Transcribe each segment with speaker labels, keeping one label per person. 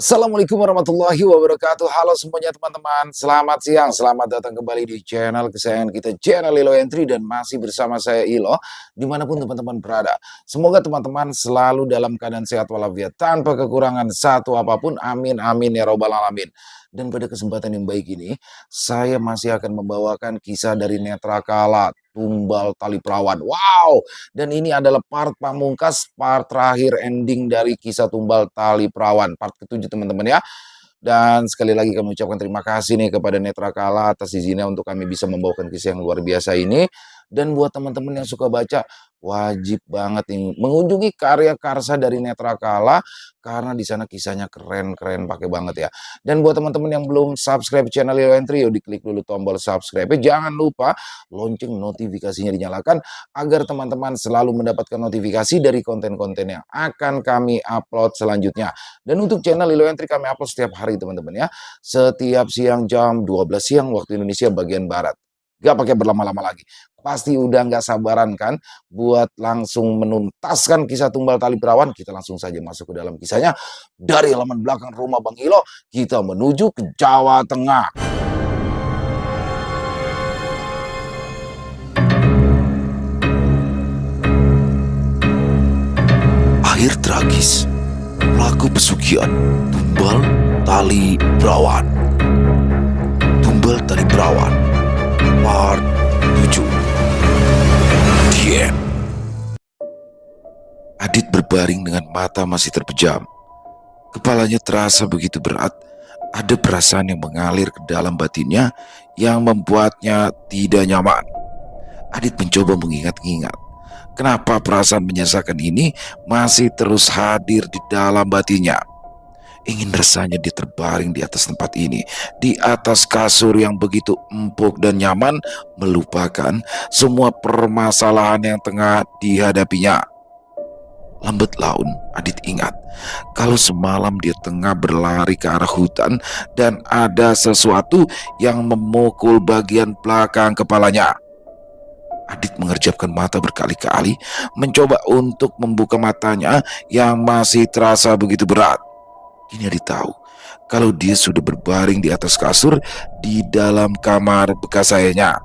Speaker 1: Assalamualaikum warahmatullahi wabarakatuh. Halo semuanya teman-teman, selamat siang, selamat datang kembali di channel kesayangan kita, channel Ilo Entry, dan masih bersama saya Ilo, dimanapun teman-teman berada. Semoga teman-teman selalu dalam keadaan sehat walafiat, tanpa kekurangan satu apapun, amin amin ya robbal alamin. Dan pada kesempatan yang baik ini, saya masih akan membawakan kisah dari Netra Kala, Tumbal Tali Perawan. Wow, dan ini adalah part pamungkas, part terakhir ending dari kisah Tumbal Tali Perawan, part ketujuh teman-teman ya. Dan sekali lagi kami ucapkan terima kasih nih kepada Netra Kala atas izinnya untuk kami bisa membawakan kisah yang luar biasa ini. Dan buat teman-teman yang suka baca, wajib banget nih mengunjungi karya karsa dari Netra Kala karena di sana kisahnya keren-keren pakai banget ya. Dan buat teman-teman yang belum subscribe channel Leo Entry, yuk diklik dulu tombol subscribe. Jangan lupa lonceng notifikasinya dinyalakan agar teman-teman selalu mendapatkan notifikasi dari konten-konten yang akan kami upload selanjutnya. Dan untuk channel Lilo Entry kami upload setiap hari teman-teman ya. Setiap siang jam 12 siang waktu Indonesia bagian Barat. Gak pakai berlama-lama lagi. Pasti udah gak sabaran kan buat langsung menuntaskan kisah Tumbal Tali Perawan. Kita langsung saja masuk ke dalam kisahnya. Dari halaman belakang rumah Bang Ilo, kita menuju ke Jawa Tengah. Akhir tragis pelaku pesugihan Tumbal Tali Perawan. Tumbal Tali Perawan part 7. The end. Adit berbaring dengan mata masih terpejam. Kepalanya terasa begitu berat. Ada perasaan yang mengalir ke dalam batinnya yang membuatnya tidak nyaman. Adit mencoba mengingat-ingat. Kenapa perasaan menyesakan ini masih terus hadir di dalam batinnya? Ingin rasanya dia terbaring di atas tempat ini, di atas kasur yang begitu empuk dan nyaman, melupakan semua permasalahan yang tengah dihadapinya. Lambat laun, Adit ingat kalau semalam dia tengah berlari ke arah hutan dan ada sesuatu yang memukul bagian belakang kepalanya. Adit mengerjapkan mata berkali-kali, mencoba untuk membuka matanya yang masih terasa begitu berat. Kini Adit tahu kalau dia sudah berbaring di atas kasur di dalam kamar bekas ayahnya.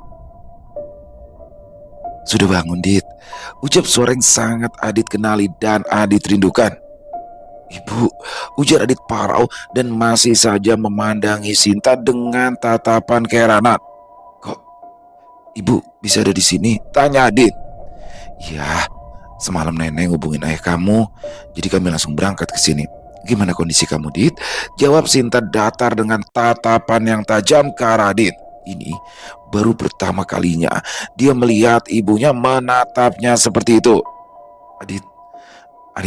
Speaker 1: "Sudah bangun, Dit," ucap suara yang sangat Adit kenali dan Adit rindukan. "Ibu," ujar Adit parau dan masih saja memandangi Sinta dengan tatapan keheranan. "Kok ibu bisa ada di sini?" tanya Adit. "Ya, semalam nenek hubungin ayah kamu, jadi kami langsung berangkat ke sini. Gimana kondisi kamu, Dit?" jawab Sinta datar dengan tatapan yang tajam ke arah Adit. Ini baru pertama kalinya dia melihat ibunya menatapnya seperti itu. Adit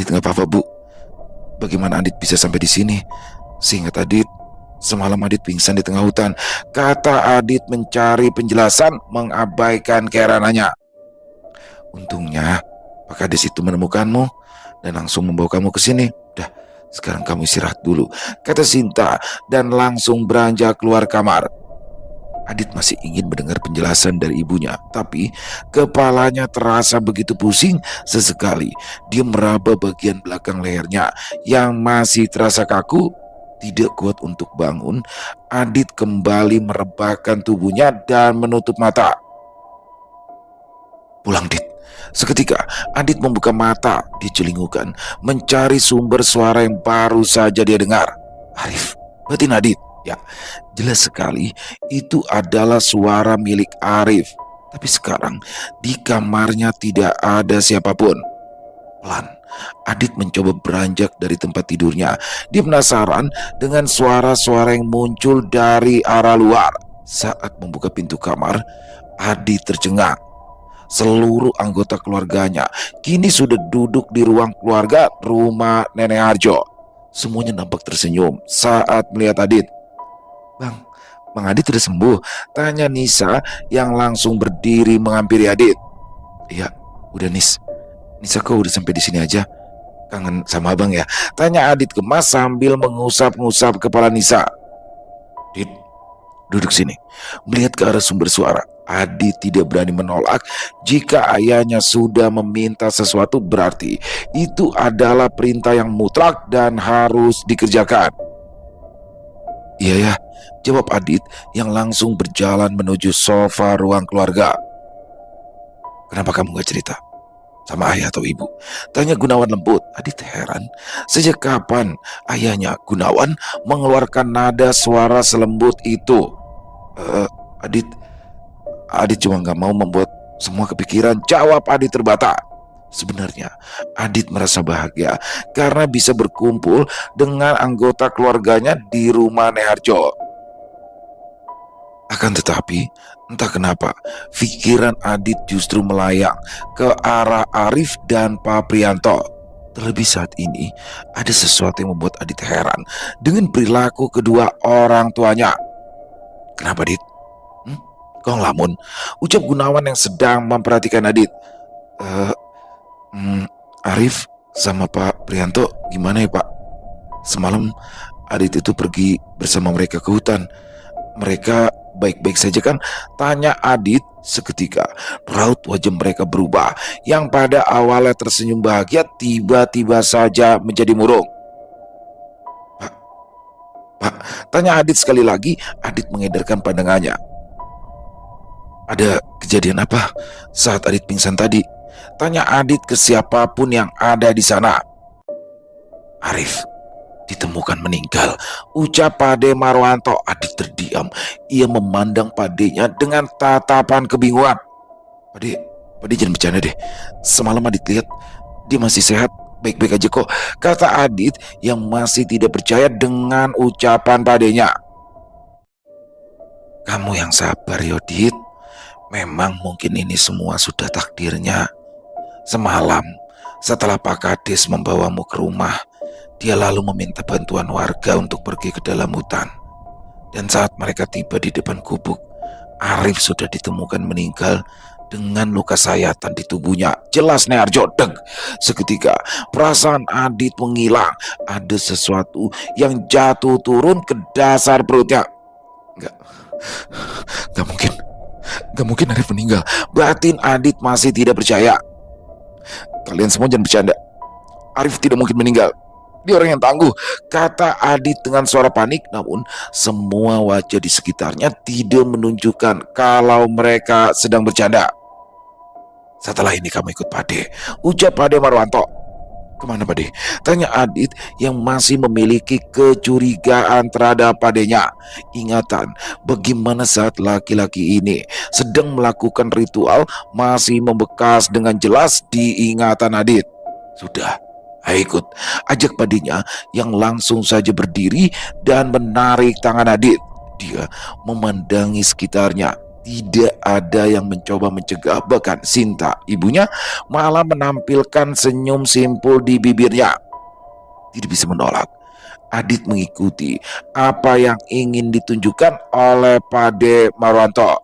Speaker 1: nggak apa-apa, Bu. Bagaimana Adit bisa sampai di sini? Seingat Adit, semalam Adit pingsan di tengah hutan," kata Adit mencari penjelasan mengabaikan keheranannya. "Untungnya Pak Kades itu menemukanmu dan langsung membawa kamu ke sini. Dah, sekarang kamu istirahat dulu," kata Sinta dan langsung beranjak keluar kamar. Adit masih ingin mendengar penjelasan dari ibunya, tapi kepalanya terasa begitu pusing. Sesekali dia meraba bagian belakang lehernya yang masih terasa kaku. Tidak kuat untuk bangun, Adit kembali merebahkan tubuhnya dan menutup mata. "Pulang, Dit." Seketika Adit membuka mata, dicelingukan mencari sumber suara yang baru saja dia dengar. "Arif," batin Adit. Ya, jelas sekali itu adalah suara milik Arif. Tapi sekarang di kamarnya tidak ada siapapun. Pelan, Adit mencoba beranjak dari tempat tidurnya. Dia penasaran dengan suara-suara yang muncul dari arah luar. Saat membuka pintu kamar, Adit tercengang. Seluruh anggota keluarganya kini sudah duduk di ruang keluarga rumah Nenek Harjo. Semuanya nampak tersenyum saat melihat Adit. Bang Adit sudah sembuh?" tanya Nisa yang langsung berdiri menghampiri Adit. "Iya, udah Nis. Nisa kok udah sampai di sini aja? Kangen sama abang ya?" tanya Adit gemas sambil mengusap-ngusap kepala Nisa. "Dit, duduk sini." Melihat ke arah sumber suara, Adit tidak berani menolak. Jika ayahnya sudah meminta sesuatu, berarti itu adalah perintah yang mutlak dan harus dikerjakan. Iya ya, jawab Adit yang langsung berjalan menuju sofa ruang keluarga. Kenapa kamu gak cerita sama ayah atau ibu? Tanya Gunawan lembut. Adit heran, sejak kapan ayahnya Gunawan mengeluarkan nada suara selembut itu? "Eh, Adit, Adit cuma gak mau membuat semua kepikiran," jawab Adit terbata. Sebenarnya Adit merasa bahagia karena bisa berkumpul dengan anggota keluarganya di rumah Neharjo. Akan tetapi, entah kenapa, pikiran Adit justru melayang ke arah Arif dan Pak Prianto. Terlebih saat ini, ada sesuatu yang membuat Adit heran dengan perilaku kedua orang tuanya. Kenapa, Adit? Kau ngelamun? Ucap Gunawan yang sedang memperhatikan Adit. "Eh, Arif sama Pak Prianto gimana ya, Pak? Semalam Adit itu pergi bersama mereka ke hutan. Mereka baik-baik saja kan?" tanya Adit seketika. Raut wajah mereka berubah. Yang pada awalnya tersenyum bahagia tiba-tiba saja menjadi murung. "Pak, Pak," tanya Adit sekali lagi. Adit mengedarkan pandangannya. "Ada kejadian apa saat Adit pingsan tadi?" tanya Adit ke siapapun yang ada di sana. "Arif ditemukan meninggal," ucap Pade Marwanto. Adit terdiam. Ia memandang Padenya dengan tatapan kebingungan. Pade jangan bercanda deh. Semalam Adit lihat dia masih sehat, baik-baik aja kok," kata Adit yang masih tidak percaya dengan ucapan Padenya. "Kamu yang sabar, Yodit. Memang mungkin ini semua sudah takdirnya. Semalam, setelah Pak Kades membawamu ke rumah, dia lalu meminta bantuan warga untuk pergi ke dalam hutan. Dan saat mereka tiba di depan gubuk, Arif sudah ditemukan meninggal dengan luka sayatan di tubuhnya," jelas Neharjo. Deg. Seketika perasaan Adit menghilang. Ada sesuatu yang jatuh turun ke dasar perutnya. Gak, gak mungkin. Gak mungkin Arif meninggal. Batin Adit masih tidak percaya. "Kalian semua jangan bercanda. Arif tidak mungkin meninggal. Dia orang yang tangguh," kata Adit dengan suara panik. Namun semua wajah di sekitarnya tidak menunjukkan kalau mereka sedang bercanda. "Setelah ini kamu ikut Pade," ucap Pade Marwanto. "Kemana, Pade?" tanya Adit yang masih memiliki kecurigaan terhadap Padenya. Ingatan bagaimana saat laki-laki ini sedang melakukan ritual masih membekas dengan jelas di ingatan Adit. "Sudah, ayo ikut," ajak Padenya yang langsung saja berdiri dan menarik tangan Adit. Dia memandangi sekitarnya. Tidak ada yang mencoba mencegah, bahkan Sinta, ibunya, malah menampilkan senyum simpul di bibirnya. Tidak bisa menolak. Adit mengikuti apa yang ingin ditunjukkan oleh Pade Marwanto.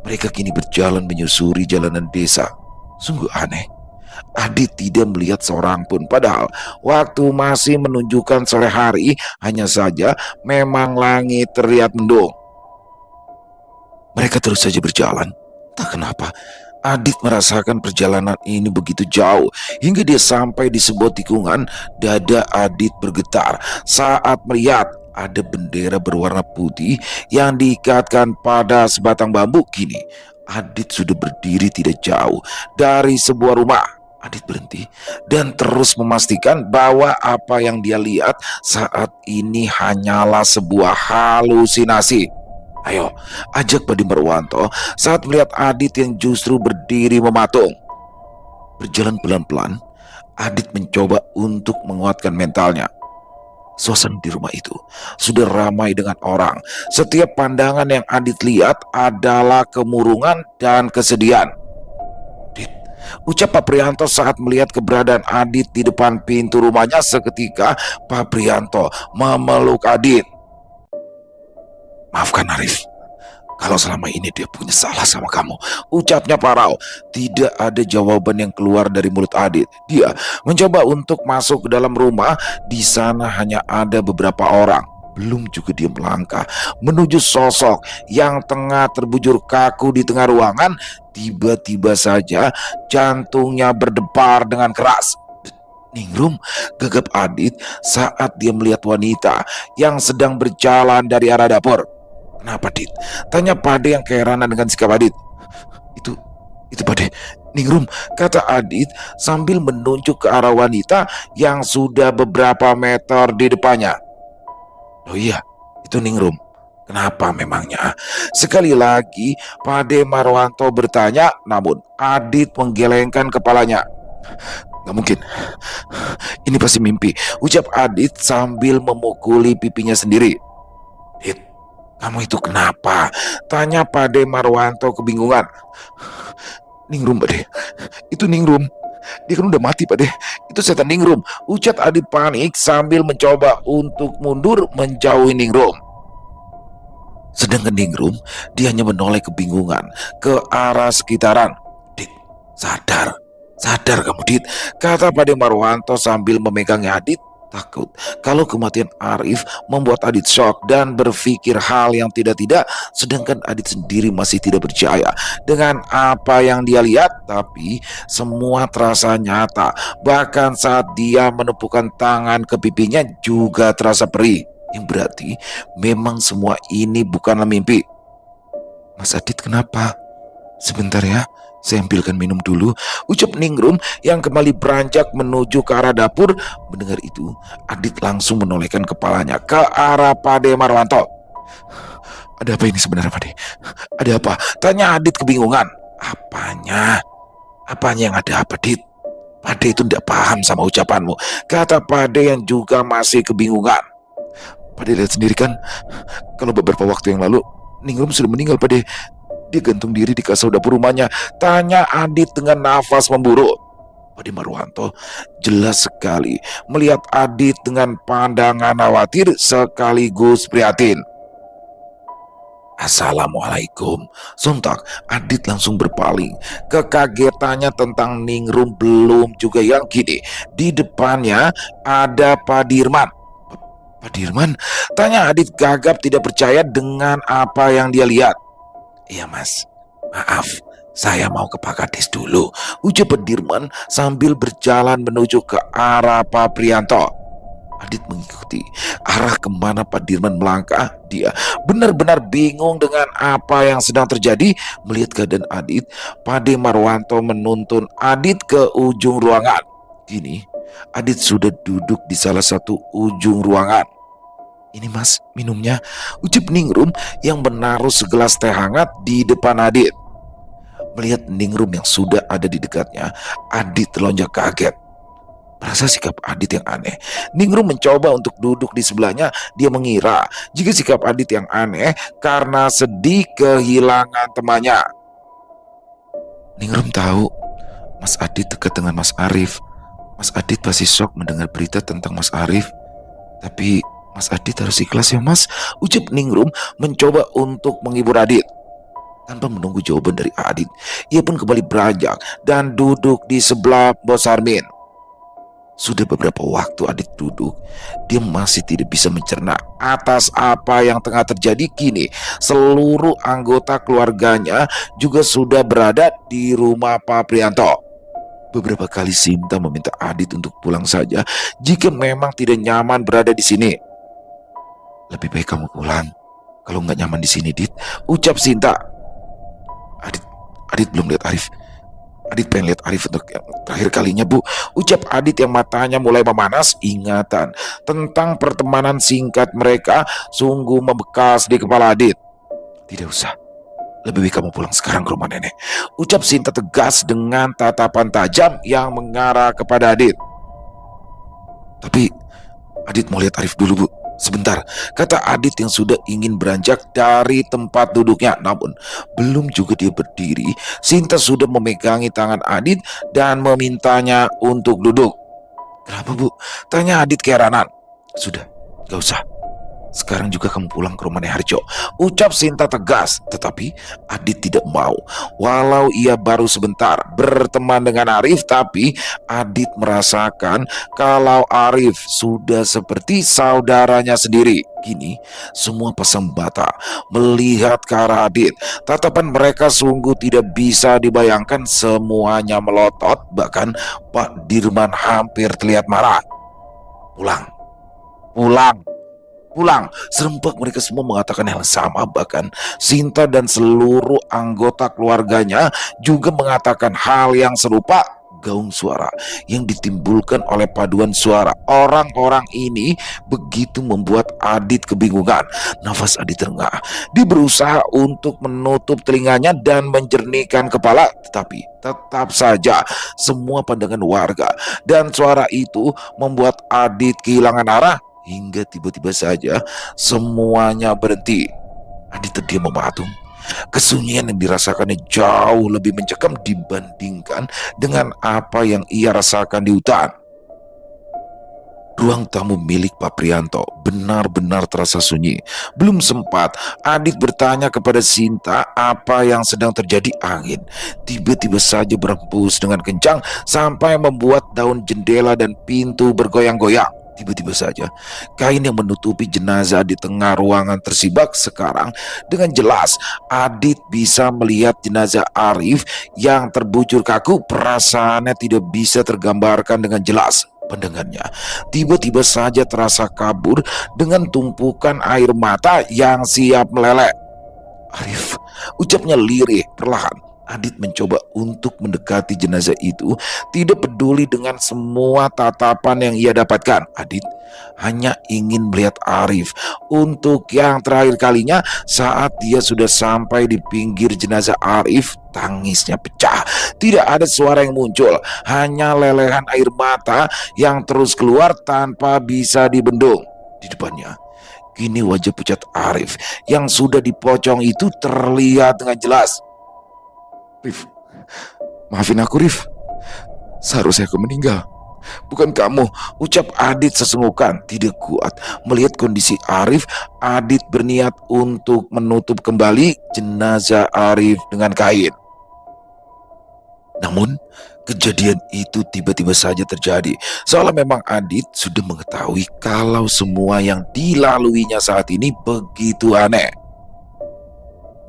Speaker 1: Mereka kini berjalan menyusuri jalanan desa. Sungguh aneh. Adit tidak melihat seorang pun, padahal waktu masih menunjukkan sore hari. Hanya saja memang langit terlihat mendung. Mereka terus saja berjalan. Tak kenapa, Adit merasakan perjalanan ini begitu jauh. Hingga dia sampai di sebuah tikungan. Dada Adit bergetar saat melihat ada bendera berwarna putih yang diikatkan pada sebatang bambu. Kini Adit sudah berdiri tidak jauh dari sebuah rumah. Adit berhenti dan terus memastikan bahwa apa yang dia lihat saat ini hanyalah sebuah halusinasi. "Ayo," ajak Pade Marwanto saat melihat Adit yang justru berdiri mematung. Berjalan pelan-pelan, Adit mencoba untuk menguatkan mentalnya. Suasana di rumah itu sudah ramai dengan orang. Setiap pandangan yang Adit lihat adalah kemurungan dan kesedihan. "Adit," ucap Pak Prianto saat melihat keberadaan Adit di depan pintu rumahnya. Seketika Pak Prianto memeluk Adit. "Maafkan Arif kalau selama ini dia punya salah sama kamu," ucapnya parau. Tidak ada jawaban yang keluar dari mulut Adit. Dia mencoba untuk masuk ke dalam rumah. Di sana hanya ada beberapa orang. Belum juga dia melangkah menuju sosok yang tengah terbujur kaku di tengah ruangan, tiba-tiba saja jantungnya berdebar dengan keras. Ningrum, gegap Adit saat dia melihat wanita yang sedang berjalan dari arah dapur. Kenapa, Dit? Tanya Pade yang keheranan dengan sikap Adit. Itu, itu Pade. Ningrum, kata Adit sambil menunjuk ke arah wanita yang sudah beberapa meter di depannya. Oh iya, itu Ningrum. Kenapa memangnya? Sekali lagi Pade Marwanto bertanya, namun Adit menggelengkan kepalanya. Gak mungkin, ini pasti mimpi, ucap Adit sambil memukuli pipinya sendiri. Dit, kamu itu kenapa? Tanya Pade Marwanto kebingungan. Ningrum, Pade. Itu Ningrum. Dia kan udah mati, Pade. Itu setan Ningrum, ucap Adit panik sambil mencoba untuk mundur menjauhi Ningrum. Sedangkan Ningrum, dia hanya menoleh kebingungan ke arah sekitaran. Dit, sadar. Sadar kamu, Dit, kata Pade Marwanto sambil memegangnya Adit. Takut kalau kematian Arif membuat Adit shock dan berpikir hal yang tidak-tidak, sedangkan Adit sendiri masih tidak percaya dengan apa yang dia lihat. Tapi semua terasa nyata, bahkan saat dia menepukkan tangan ke pipinya juga terasa perih. Yang berarti memang semua ini bukanlah mimpi. Mas Adit kenapa? Sebentar ya, saya ambilkan minum dulu, ucap Ningrum yang kembali beranjak menuju ke arah dapur. Mendengar itu, Adit langsung menolehkan kepalanya ke arah Pade Marwanto. Ada apa ini sebenarnya, Pade? Ada apa? Tanya Adit kebingungan. Apanya? Apanya yang ada apa, Dit? Pade itu tidak paham sama ucapanmu, kata Pade yang juga masih kebingungan. Pade lihat sendiri kan, kalau beberapa waktu yang lalu Ningrum sudah meninggal, Pade. Dia gantung diri di kasur dapur rumahnya, tanya Adit dengan nafas memburu. Pade Marwanto jelas sekali melihat Adit dengan pandangan khawatir sekaligus prihatin. Assalamualaikum. Sontak Adit langsung berpaling. Kekagetannya tentang Ningrum belum juga yang kini di depannya ada Pak Dirman. Pak Dirman? Tanya Adit gagap tidak percaya dengan apa yang dia lihat. Iya mas, maaf, saya mau ke Pak Kades dulu, ucap Pak Dirman sambil berjalan menuju ke arah Pak Prianto. Adit mengikuti arah kemana Pak Dirman melangkah. Dia benar-benar bingung dengan apa yang sedang terjadi. Melihat keadaan Adit, Pade Marwanto menuntun Adit ke ujung ruangan. Kini Adit sudah duduk di salah satu ujung ruangan. Ini mas, minumnya, ucap Ningrum yang menaruh segelas teh hangat di depan Adit. Melihat Ningrum yang sudah ada di dekatnya, Adit terlonjak kaget. Merasa sikap Adit yang aneh, Ningrum mencoba untuk duduk di sebelahnya. Dia mengira jika sikap Adit yang aneh karena sedih kehilangan temannya. Ningrum tahu Mas Adit dekat dengan Mas Arif. Mas Adit pasti shock mendengar berita tentang Mas Arif. Tapi Mas Adit harus ikhlas ya mas, ucap Ningrum mencoba untuk menghibur Adit. Tanpa menunggu jawaban dari Adit, ia pun kembali beranjak dan duduk di sebelah Bos Armin. Sudah beberapa waktu Adit duduk, dia masih tidak bisa mencerna atas apa yang tengah terjadi. Kini seluruh anggota keluarganya juga sudah berada di rumah Pak Prianto. Beberapa kali Sinta meminta Adit untuk pulang saja jika memang tidak nyaman berada di sini. Lebih baik kamu pulang kalau nggak nyaman di sini, Dit, ucap Sinta. Adit belum lihat Arif. Adit pengen lihat Arif untuk yang terakhir kalinya, Bu, ucap Adit yang matanya mulai memanas. Ingatan tentang pertemanan singkat mereka sungguh membekas di kepala Adit. Tidak usah, lebih baik kamu pulang sekarang ke rumah nenek, ucap Sinta tegas dengan tatapan tajam yang mengarah kepada Adit. Tapi Adit mau lihat Arif dulu, Bu. Sebentar, kata Adit yang sudah ingin beranjak dari tempat duduknya. Namun belum juga dia berdiri, Sinta sudah memegangi tangan Adit dan memintanya untuk duduk. Kenapa, Bu? Tanya Adit keheranan. Sudah, gak usah. Sekarang juga kamu pulang ke rumah Nek Harjo, ucap Sinta tegas. Tetapi Adit tidak mau. Walau ia baru sebentar berteman dengan Arif, tapi Adit merasakan kalau Arif sudah seperti saudaranya sendiri. Kini semua pasang mata melihat ke arah Adit. Tatapan mereka sungguh tidak bisa dibayangkan. Semuanya melotot, bahkan Pak Dirman hampir terlihat marah. Pulang, pulang, pulang. Serempak mereka semua mengatakan hal sama. Bahkan Sinta dan seluruh anggota keluarganya juga mengatakan hal yang serupa. Gaung suara yang ditimbulkan oleh paduan suara orang-orang ini begitu membuat Adit kebingungan. Nafas Adit terengah. Dia berusaha untuk menutup telinganya dan menjernihkan kepala, tetapi tetap saja semua pandangan warga dan suara itu membuat Adit kehilangan arah. Hingga tiba-tiba saja semuanya berhenti. Adit terdiam mematung. Kesunyian yang dirasakannya jauh lebih mencekam dibandingkan dengan apa yang ia rasakan di hutan. Ruang tamu milik Pak Prianto benar-benar terasa sunyi. Belum sempat Adit bertanya kepada Sinta apa yang sedang terjadi, angin tiba-tiba saja berhembus dengan kencang sampai membuat daun jendela dan pintu bergoyang-goyang. Tiba-tiba saja kain yang menutupi jenazah di tengah ruangan tersibak. Sekarang dengan jelas Adit bisa melihat jenazah Arif yang terbujur kaku. Perasaannya tidak bisa tergambarkan dengan jelas. Pandangannya tiba-tiba saja terasa kabur dengan tumpukan air mata yang siap meleleh. Arif, ucapnya lirih perlahan. Adit mencoba untuk mendekati jenazah itu, tidak peduli dengan semua tatapan yang ia dapatkan. Adit hanya ingin melihat Arif untuk yang terakhir kalinya. Saat dia sudah sampai di pinggir jenazah Arif, tangisnya pecah. Tidak ada suara yang muncul, hanya lelehan air mata yang terus keluar tanpa bisa dibendung. Di depannya kini wajah pucat Arif yang sudah dipocong itu terlihat dengan jelas. Rif, maafin aku Rif. Seharusnya aku meninggal, bukan kamu, ucap Adit sesenggukan. Tidak kuat melihat kondisi Arif, Adit berniat untuk menutup kembali jenazah Arif dengan kain. Namun kejadian itu tiba-tiba saja terjadi, seolah memang Adit sudah mengetahui kalau semua yang dilaluinya saat ini begitu aneh.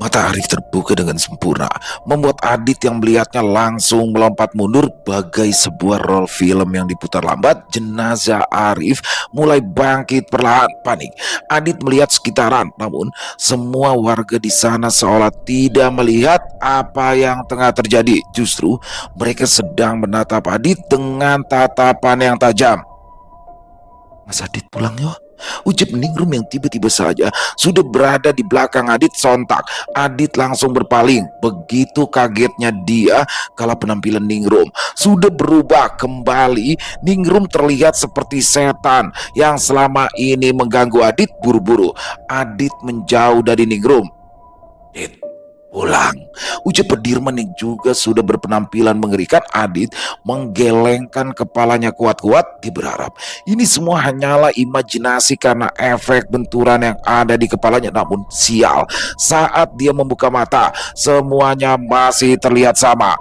Speaker 1: Mata Arif terbuka dengan sempurna, membuat Adit yang melihatnya langsung melompat mundur bagai sebuah roll film yang diputar lambat. Jenazah Arif mulai bangkit perlahan. Panik Adit melihat sekitaran, namun semua warga di sana seolah tidak melihat apa yang tengah terjadi. Justru mereka sedang menatap Adit dengan tatapan yang tajam. Mas Adit pulang yuk, ucap Ningrum yang tiba-tiba saja sudah berada di belakang Adit. Sontak Adit langsung berpaling. Begitu kagetnya dia kalau penampilan Ningrum sudah berubah kembali. Ningrum terlihat seperti setan yang selama ini mengganggu Adit. Buru-buru Adit menjauh dari Ningrum. Adit, pulang, ucap Pedirman yang juga sudah berpenampilan mengerikan. Adit menggelengkan kepalanya kuat-kuat. Dia berharap ini semua hanyalah imajinasi karena efek benturan yang ada di kepalanya. Namun sial, saat dia membuka mata, semuanya masih terlihat sama.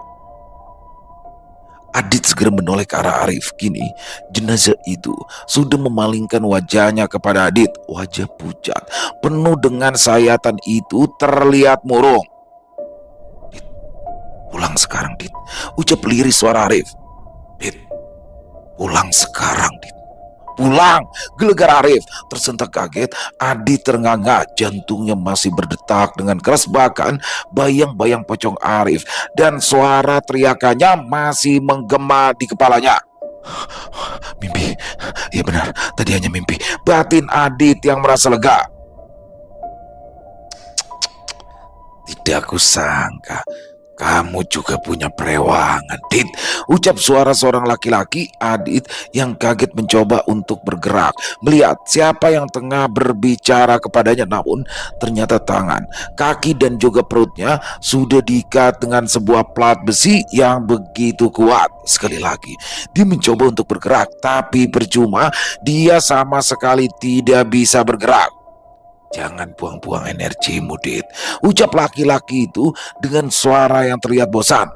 Speaker 1: Adit segera menoleh ke arah Arif. Kini jenazah itu sudah memalingkan wajahnya kepada Adit. Wajah pucat penuh dengan sayatan itu terlihat murung. Pulang sekarang, Dit, ucap lirih suara Arif. Dit, pulang sekarang, Dit. Pulang, gelegar Arif. Tersentak kaget, Adit ternganga. Jantungnya masih berdetak dengan keras. Bahkan bayang-bayang pocong Arif dan suara teriakannya masih menggema di kepalanya. Mimpi, ya benar, tadi hanya mimpi. Batin Adit yang merasa lega. Tidak kusangka kamu juga punya perewangan, Dit, ucap suara seorang laki-laki. Adit yang kaget mencoba untuk bergerak, melihat siapa yang tengah berbicara kepadanya. Namun ternyata tangan, kaki dan juga perutnya sudah diikat dengan sebuah plat besi yang begitu kuat. Sekali lagi dia mencoba untuk bergerak, tapi percuma, dia sama sekali tidak bisa bergerak. Jangan buang-buang energimu, Dit. Ucap laki-laki itu dengan suara yang terlihat bosan.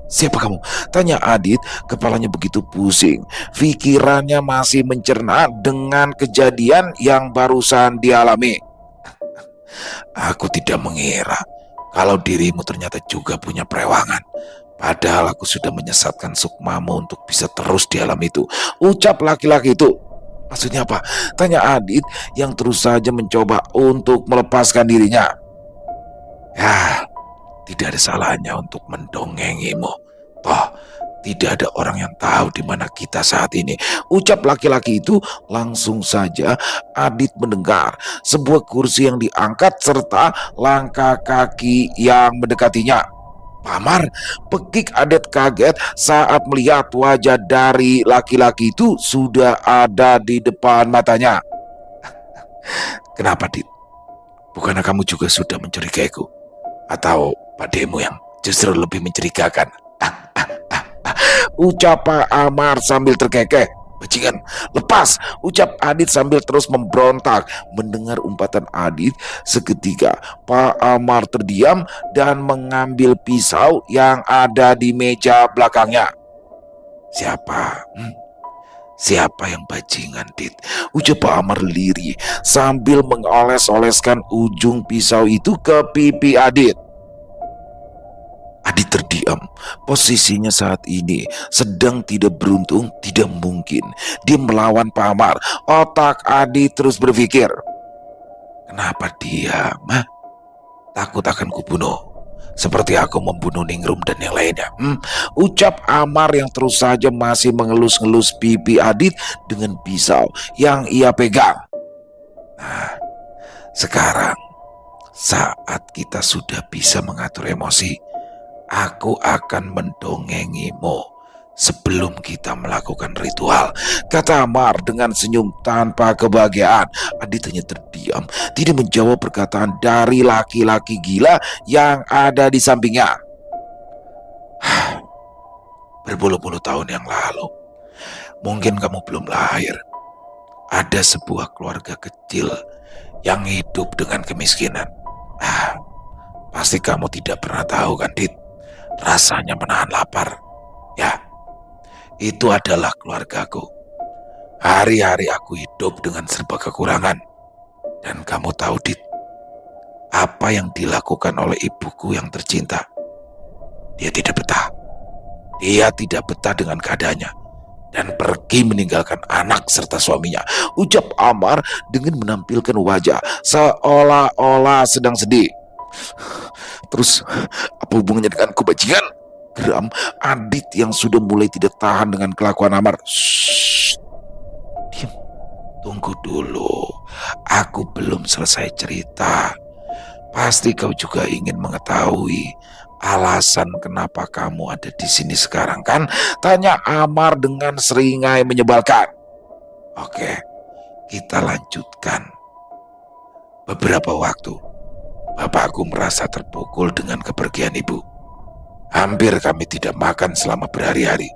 Speaker 1: Siapa kamu? Tanya Adit, kepalanya begitu pusing. Pikirannya masih mencerna dengan kejadian yang barusan dialami. Aku tidak mengira kalau dirimu ternyata juga punya perewangan. Padahal aku sudah menyesatkan sukmamu untuk bisa terus di alam itu. Ucap laki-laki itu. Maksudnya apa? Tanya Adit yang terus saja mencoba untuk melepaskan dirinya. Ya, tidak ada salahnya untuk mendongengimu. Toh, tidak ada orang yang tahu di mana kita saat ini. Ucap laki-laki itu. Langsung saja Adit mendengar sebuah kursi yang diangkat serta langkah kaki yang mendekatinya. Pamar, pekik Adit kaget saat melihat wajah dari laki-laki itu sudah ada di depan matanya. Kenapa, Dit? Bukannya kamu juga sudah mencurigaiku? Atau pademu yang justru lebih mencurigakan? Ucap Pak Amar sambil terkekeh. Bajingan, lepas! Ucap Adit sambil terus memberontak. Mendengar umpatan Adit, seketika Pak Amar terdiam dan mengambil pisau yang ada di meja belakangnya. Siapa? Siapa yang bajingan, Dit? Ucap Pak Amar lirih sambil mengoles-oleskan ujung pisau itu ke pipi Adit. Adit terdiam. Posisinya saat ini sedang tidak beruntung, tidak mungkin dia melawan Pak Amar. Otak Adit terus berpikir, kenapa diam? Takut akan kubunuh, seperti aku membunuh Ningrum dan yang lainnya. Ucap Amar yang terus saja masih mengelus-ngelus pipi Adit dengan pisau yang ia pegang. Nah, sekarang saat kita sudah bisa mengatur emosi, aku akan mendongengimu sebelum kita melakukan ritual, kata Amar dengan senyum tanpa kebahagiaan. Adit hanya terdiam, tidak menjawab perkataan dari laki-laki gila yang ada di sampingnya. Berpuluh-puluh tahun yang lalu, mungkin kamu belum lahir, ada sebuah keluarga kecil yang hidup dengan kemiskinan. Pasti kamu tidak pernah tahu kan, Dit, rasanya menahan lapar. Ya, itu adalah keluargaku. Hari-hari aku hidup dengan serba kekurangan. Dan kamu tahu, Dit, apa yang dilakukan oleh ibuku yang tercinta? Dia tidak betah. Dia tidak betah dengan keadaannya dan pergi meninggalkan anak serta suaminya. Ucap Amar dengan menampilkan wajah seolah-olah sedang sedih. Terus apa hubungannya denganku, bajingan? Geram Adit yang sudah mulai tidak tahan dengan kelakuan Amar. Shh, diam, tunggu dulu, aku belum selesai cerita. Pasti kau juga ingin mengetahui alasan kenapa kamu ada di sini sekarang, kan? Tanya Amar dengan seringai menyebalkan. Oke, kita lanjutkan. Beberapa waktu, bapakku merasa terpukul dengan kepergian ibu. Hampir kami tidak makan selama berhari-hari.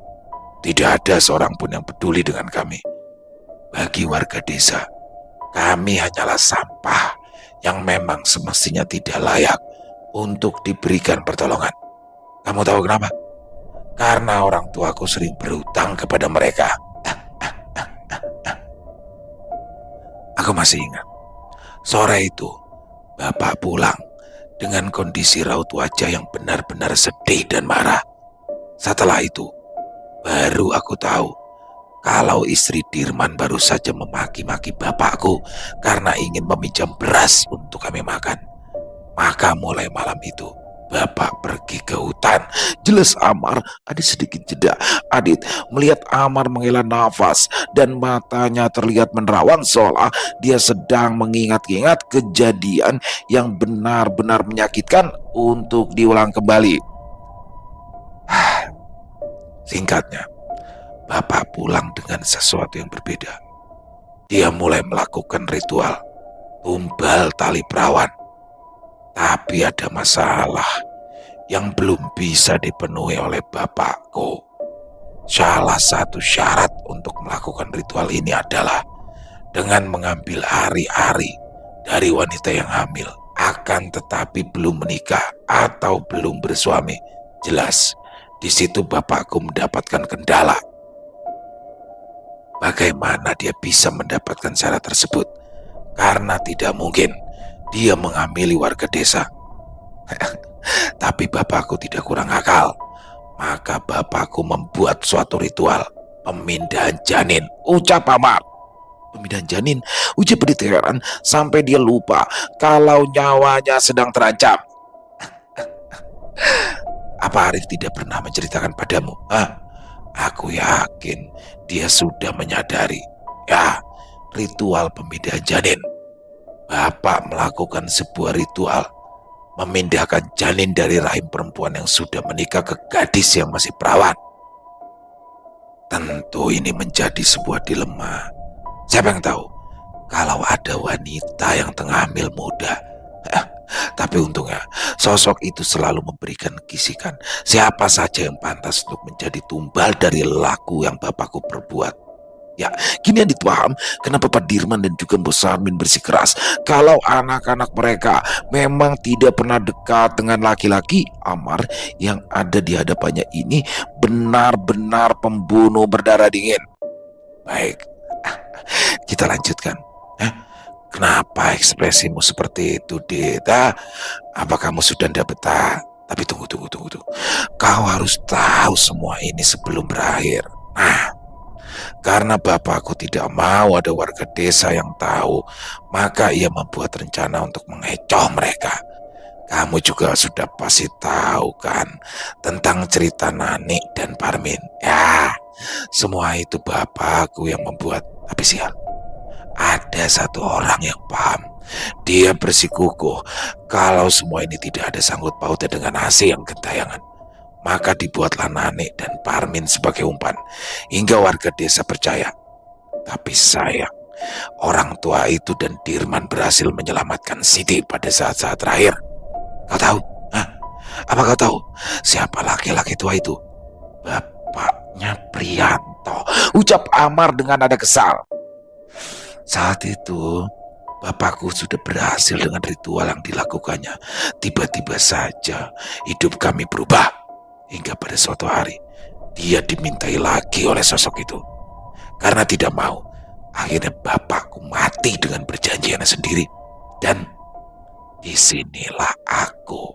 Speaker 1: Tidak ada seorang pun yang peduli dengan kami. Bagi warga desa, kami hanyalah sampah yang memang semestinya tidak layak untuk diberikan pertolongan. Kamu tahu kenapa? Karena orang tuaku sering berhutang kepada mereka. Aku masih ingat, sore itu bapak pulang dengan kondisi raut wajah yang benar-benar sedih dan marah. Setelah itu, baru aku tahu kalau istri Dirman baru saja memaki-maki bapakku karena ingin meminjam beras untuk kami makan. Maka mulai malam itu, bapak pergi ke hutan. Jelas Amar ada sedikit jeda. Adit melihat Amar menghela nafas dan matanya terlihat menerawang seolah dia sedang mengingat-ingat kejadian yang benar-benar menyakitkan untuk diulang kembali. Singkatnya, bapak pulang dengan sesuatu yang berbeda. Dia mulai melakukan ritual tumbal tali perawan. Tapi ada masalah yang belum bisa dipenuhi oleh bapakku. Salah satu syarat untuk melakukan ritual ini adalah dengan mengambil ari-ari
Speaker 2: dari wanita yang hamil, akan tetapi belum menikah atau belum bersuami. Jelas, di situ bapakku mendapatkan kendala. Bagaimana dia bisa mendapatkan syarat tersebut? Karena tidak mungkin dia menghamili warga desa. Tapi bapakku tidak kurang akal. Maka bapakku membuat suatu ritual pemindahan janin. Ucap Amar. Pemindahan janin? Ucap Adit heran sampai dia lupa kalau nyawanya sedang terancam. Apa Arif tidak pernah menceritakan padamu? Aku yakin dia sudah menyadari. Ya, ritual pemindahan janin. Bapak melakukan sebuah ritual memindahkan janin dari rahim perempuan yang sudah menikah ke gadis yang masih perawan. Tentu ini menjadi sebuah dilema. Siapa yang tahu kalau ada wanita yang tengah hamil muda? Tapi untungnya sosok itu selalu memberikan kisikan siapa saja yang pantas untuk menjadi tumbal dari laku yang bapakku perbuat. Ya, kini Adit paham kenapa Pak Dirman dan juga Mbok Sarmin bersikeras kalau anak-anak mereka memang tidak pernah dekat dengan laki-laki. Amar yang ada di hadapannya ini benar-benar pembunuh berdarah dingin. Baik, kita lanjutkan. Kenapa ekspresimu seperti itu, Dit? Apa kamu sudah tidak betah? Tapi tunggu. Kau harus tahu semua ini sebelum berakhir. Karena bapakku tidak mau ada warga desa yang tahu, maka ia membuat rencana untuk mengecoh mereka. Kamu juga sudah pasti tahu kan tentang cerita Nani dan Parmin. Ya, semua itu bapakku yang membuat. Tapi sial, ada satu orang yang paham. Dia bersikukuh kalau semua ini tidak ada sangkut pautnya dengan AC yang gentayangan. Maka dibuatlah Nani dan Parmin sebagai umpan, hingga warga desa percaya. Tapi sayang, orang tua itu dan Dirman berhasil menyelamatkan Siti pada saat-saat terakhir. Kau tahu? Apa kau tahu siapa laki-laki tua itu? Bapaknya Prianto, ucap Amar dengan nada kesal. Saat itu bapakku sudah berhasil dengan ritual yang dilakukannya. Tiba-tiba saja hidup kami berubah. Hingga pada suatu hari, dia dimintai lagi oleh sosok itu. Karena tidak mau, akhirnya bapakku mati dengan perjanjiannya sendiri. Dan disinilah aku.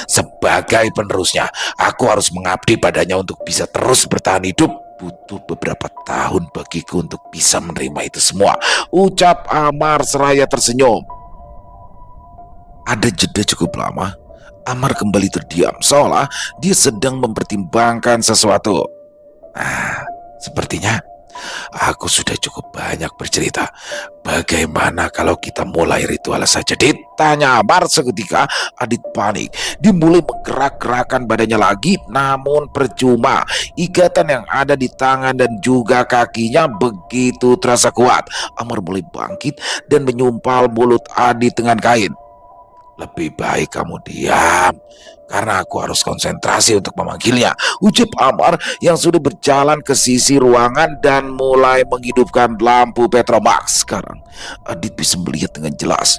Speaker 2: Sebagai penerusnya, aku harus mengabdi padanya untuk bisa terus bertahan hidup. Butuh beberapa tahun bagiku untuk bisa menerima itu semua, ucap Amar seraya tersenyum. Ada jeda cukup lama. Amar kembali terdiam, seolah dia sedang mempertimbangkan sesuatu. Sepertinya aku sudah cukup banyak bercerita. Bagaimana kalau kita mulai ritual saja, Dit? Tanya Amar seketika. Adit panik. Dia mulai menggerak-gerakkan badannya lagi, namun percuma. Ikatan yang ada di tangan dan juga kakinya begitu terasa kuat. Amar mulai bangkit dan menyumpal mulut Adit dengan kain. Lebih baik kamu diam, karena aku harus konsentrasi untuk memanggilnya, ucap Amar yang sudah berjalan ke sisi ruangan dan mulai menghidupkan lampu Petromax. Sekarang Adit bisa melihat dengan jelas.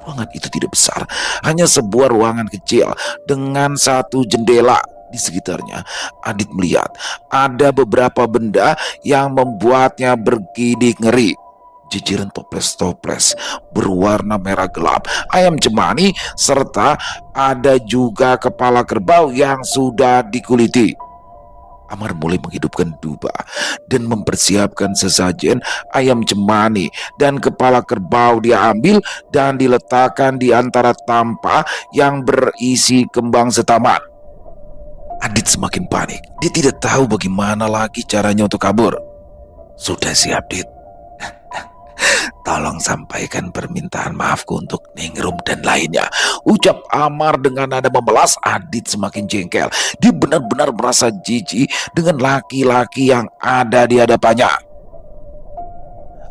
Speaker 2: Ruangan itu tidak besar, hanya sebuah ruangan kecil dengan satu jendela. Di sekitarnya Adit melihat ada beberapa benda yang membuatnya bergidik ngeri. Jijiran toples-toples berwarna merah gelap, ayam cemani, serta ada juga kepala kerbau yang sudah dikuliti. Amar mulai menghidupkan dupa dan mempersiapkan sesajen. Ayam cemani dan kepala kerbau dia ambil dan diletakkan di antara tampah yang berisi kembang setaman. Adit semakin panik. Dia tidak tahu bagaimana lagi caranya untuk kabur. Sudah siap, Dit? Tolong sampaikan permintaan maafku untuk Ningrum dan lainnya, ucap Amar dengan nada memelas. Adit semakin jengkel. Dia benar-benar merasa jijik dengan laki-laki yang ada di hadapannya.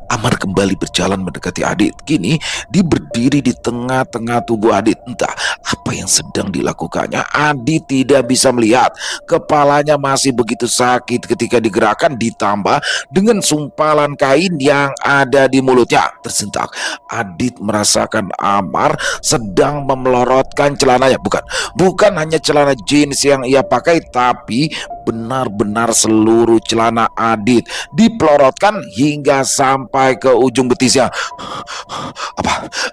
Speaker 2: Amar kembali berjalan mendekati Adit. Kini dia berdiri di tengah-tengah tubuh Adit. Entah apa yang sedang dilakukannya. Adit tidak bisa melihat. Kepalanya masih begitu sakit ketika digerakkan, ditambah dengan sumpalan kain yang ada di mulutnya. Tersentak, Adit merasakan Amar sedang memelorotkan celananya. Bukan hanya celana jeans yang ia pakai, tapi benar-benar seluruh celana Adit dipelorotkan hingga sampai ke ujung betisnya.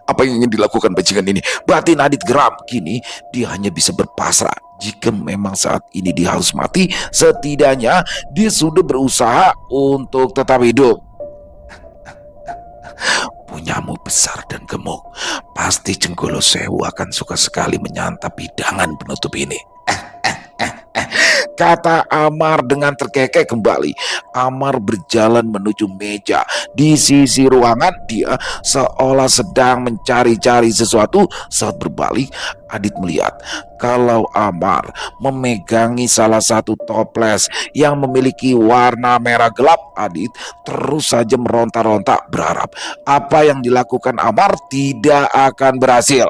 Speaker 2: Apa yang ingin dilakukan bajingan ini? Batin Adit geram. Kini dia hanya bisa berpasrah. Jika memang saat ini dia harus mati, setidaknya dia sudah berusaha untuk tetap hidup. Punyamu besar dan gemuk. Pasti Jenggolo Sewu akan suka sekali menyantap hidangan penutup ini. Kata Amar dengan terkekeh kembali. Amar berjalan menuju meja. Di sisi ruangan dia seolah sedang mencari-cari sesuatu. Saat berbalik, Adit melihat kalau Amar memegangi salah satu toples yang memiliki warna merah gelap. Adit terus saja meronta-ronta berharap apa yang dilakukan Amar tidak akan berhasil.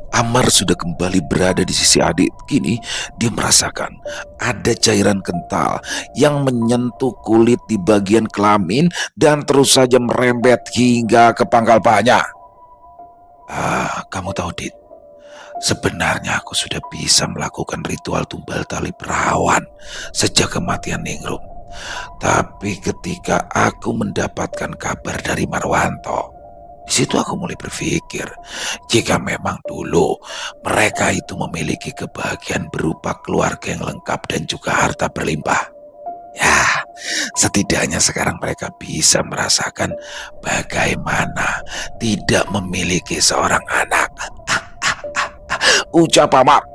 Speaker 2: Amar sudah kembali berada di sisi Adit. Kini dia merasakan ada cairan kental yang menyentuh kulit di bagian kelamin dan terus saja merembet hingga ke pangkal pahanya. Kamu tahu, Dit, sebenarnya aku sudah bisa melakukan ritual tumbal tali perawan sejak kematian Ningrum. Tapi ketika aku mendapatkan kabar dari Marwanto, di situ aku mulai berpikir, jika memang dulu mereka itu memiliki kebahagiaan berupa keluarga yang lengkap dan juga harta berlimpah, ya setidaknya sekarang mereka bisa merasakan bagaimana tidak memiliki seorang anak. Ucap Amar.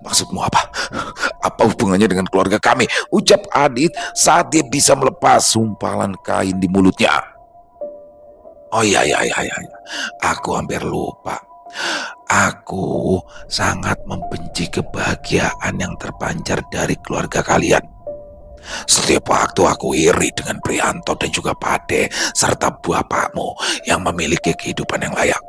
Speaker 2: Maksudmu apa? Apa hubungannya dengan keluarga kami? Ucap Adit saat dia bisa melepas sumpalan kain di mulutnya. Oh iya, aku hampir lupa. Aku sangat membenci kebahagiaan yang terpancar dari keluarga kalian. Setiap waktu aku iri dengan Prianto dan juga Pade serta bapakmu yang memiliki kehidupan yang layak.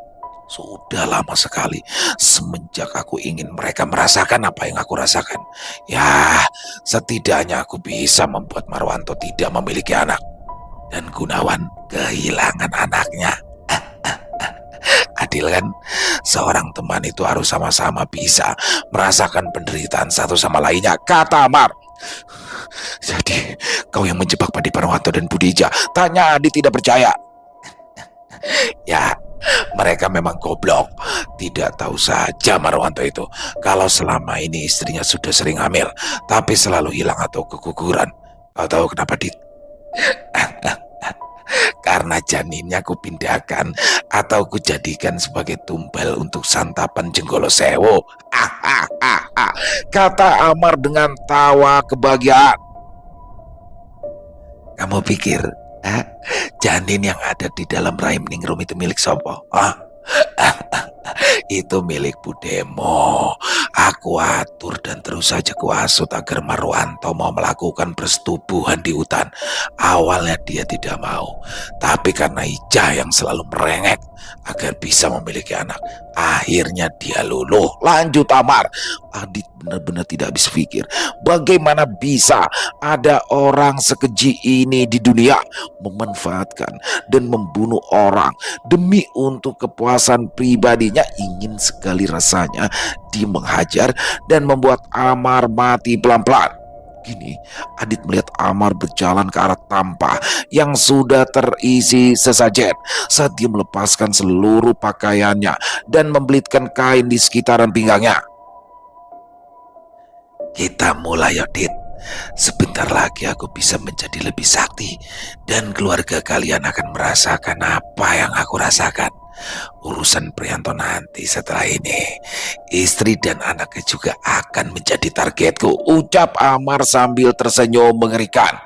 Speaker 2: Sudah lama sekali semenjak aku ingin mereka merasakan apa yang aku rasakan. Ya, setidaknya aku bisa membuat Marwanto tidak memiliki anak dan Gunawan kehilangan anaknya. Adil kan? Seorang teman itu harus sama-sama bisa merasakan penderitaan satu sama lainnya, kata Amar. Jadi kau yang menjebak Padi Marwanto dan Budija? Tanya Adit tidak percaya. Ya, mereka memang goblok. Tidak tahu saja Marwanto itu kalau selama ini istrinya sudah sering hamil, tapi selalu hilang atau keguguran. Kau tahu kenapa, Dit? Karena janinnya ku pindahkan atau ku jadikan sebagai tumbal untuk santapan Jenggolo Sewu. Kata Amar dengan tawa kebahagiaan. Kamu pikir janin yang ada di dalam rahim Ningrum itu milik sopo? Itu milik Budemo. Aku atur dan terus saja kuasut agar Marwanto mau melakukan persetubuhan di hutan. Awalnya dia tidak mau, tapi karena Ija yang selalu merengek agar bisa memiliki anak, akhirnya dia luluh. Lanjut Amar. Adit benar-benar tidak habis pikir, bagaimana bisa ada orang sekeji ini di dunia memanfaatkan dan membunuh orang demi untuk kepuasan pribadinya. Ingin sekali rasanya dia menghajar dan membuat Amar mati pelan-pelan. Kini Adit melihat Amar berjalan ke arah tampah yang sudah terisi sesajen. Saat dia melepaskan seluruh pakaiannya dan membelitkan kain di sekitaran pinggangnya. Kita mulai, Adit. Sebentar lagi aku bisa menjadi lebih sakti dan keluarga kalian akan merasakan apa yang aku rasakan. Urusan Prianto nanti setelah ini, istri dan anaknya juga akan menjadi targetku, ucap Amar sambil tersenyum mengerikan.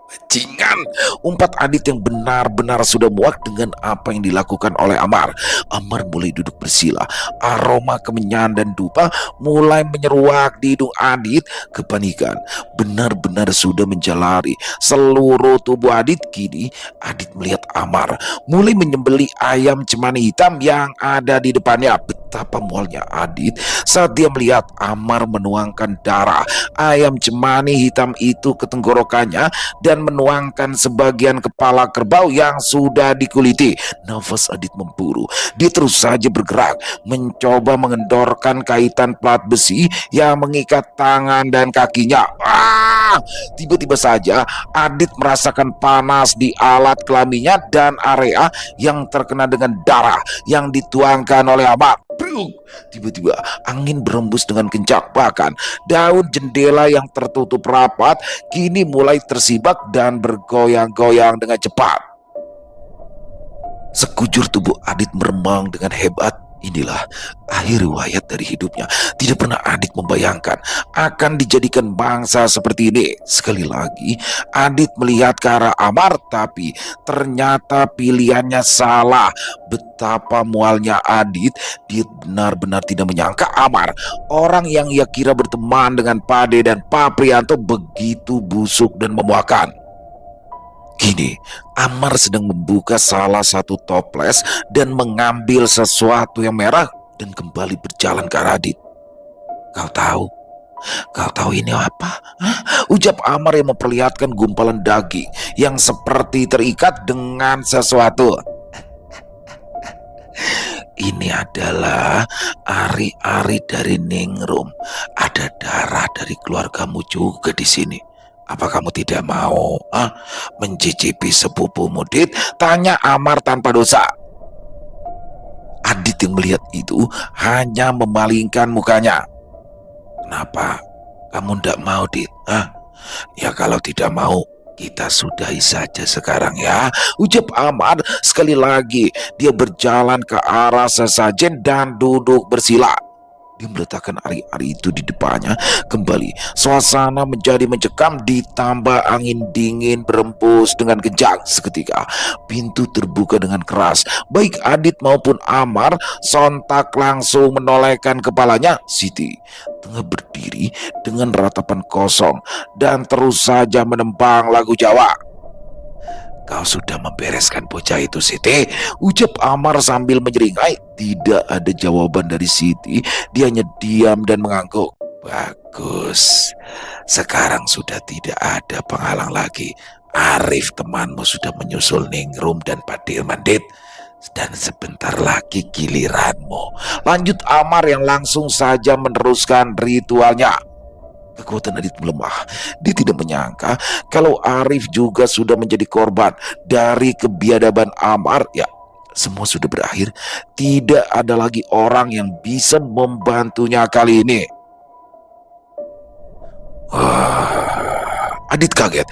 Speaker 2: Bajingan, umpat Adit yang benar-benar sudah muak dengan apa yang dilakukan oleh Amar. Amar mulai duduk bersila. Aroma kemenyan dan dupa mulai menyeruak di hidung Adit. Kepanikan benar-benar sudah menjalari seluruh tubuh Adit. Kini Adit melihat Amar mulai menyembelih ayam cemani hitam yang ada di depannya. Betapa mualnya Adit saat dia melihat Amar menuangkan darah ayam cemani hitam itu ke tenggorokannya dan menuangkan sebagian kepala kerbau yang sudah dikuliti. Nafas Adit memburu. Dia terus saja bergerak, mencoba mengendorkan kaitan plat besi yang mengikat tangan dan kakinya. Tiba-tiba saja Adit merasakan panas di alat kelaminnya dan area yang terkena dengan darah yang dituangkan oleh Amar. Tiba-tiba angin berembus dengan kencang, bahkan daun jendela yang tertutup rapat kini mulai tersibak dan bergoyang-goyang dengan cepat. Sekujur tubuh Adit meremang dengan hebat. Inilah akhir riwayat dari hidupnya. Tidak pernah Adit membayangkan akan dijadikan bangsa seperti ini. Sekali lagi Adit melihat ke arah Amar, tapi ternyata pilihannya salah. Betapa mualnya Adit. Dia benar-benar tidak menyangka Amar, orang yang ia kira berteman dengan Pade dan Pak Prianto, begitu busuk dan memuakan. Kini Amar sedang membuka salah satu toples dan mengambil sesuatu yang merah dan kembali berjalan ke arah Adit. Kau tahu ini apa? Ucap Amar yang memperlihatkan gumpalan daging yang seperti terikat dengan sesuatu. Ini adalah ari-ari dari Ningrum. Ada darah dari keluargamu juga di sini. Apa kamu tidak mau mencicipi sepupumu, Dit? Tanya Amar tanpa dosa. Adit yang melihat itu hanya memalingkan mukanya. Kenapa kamu tidak mau, Dit? Ya kalau tidak mau, kita sudahi saja sekarang ya, ucap Amar. Sekali lagi dia berjalan ke arah sesajen dan duduk bersila. Dia meletakkan ari-ari itu di depannya. Kembali suasana menjadi mencekam, ditambah angin dingin berembus dengan kencang. Seketika pintu terbuka dengan keras. Baik Adit maupun Amar sontak langsung menolehkan kepalanya. Siti tengah berdiri dengan ratapan kosong dan terus saja menempang lagu Jawa. Kau sudah membereskan bocah itu, Siti, ucap Amar sambil menyeringai. Tidak ada jawaban dari Siti. Dia hanya diam dan mengangguk. Bagus, sekarang sudah tidak ada penghalang lagi. Arif temanmu sudah menyusul Ningrum dan Pak Dirman, Dit. Dan sebentar lagi giliranmu, lanjut Amar yang langsung saja meneruskan ritualnya. Kekuatan Adit melemah. Dia tidak menyangka kalau Arif juga sudah menjadi korban dari kebiadaban Amar. Ya, semua sudah berakhir. Tidak ada lagi orang yang bisa membantunya kali ini. Adit kaget.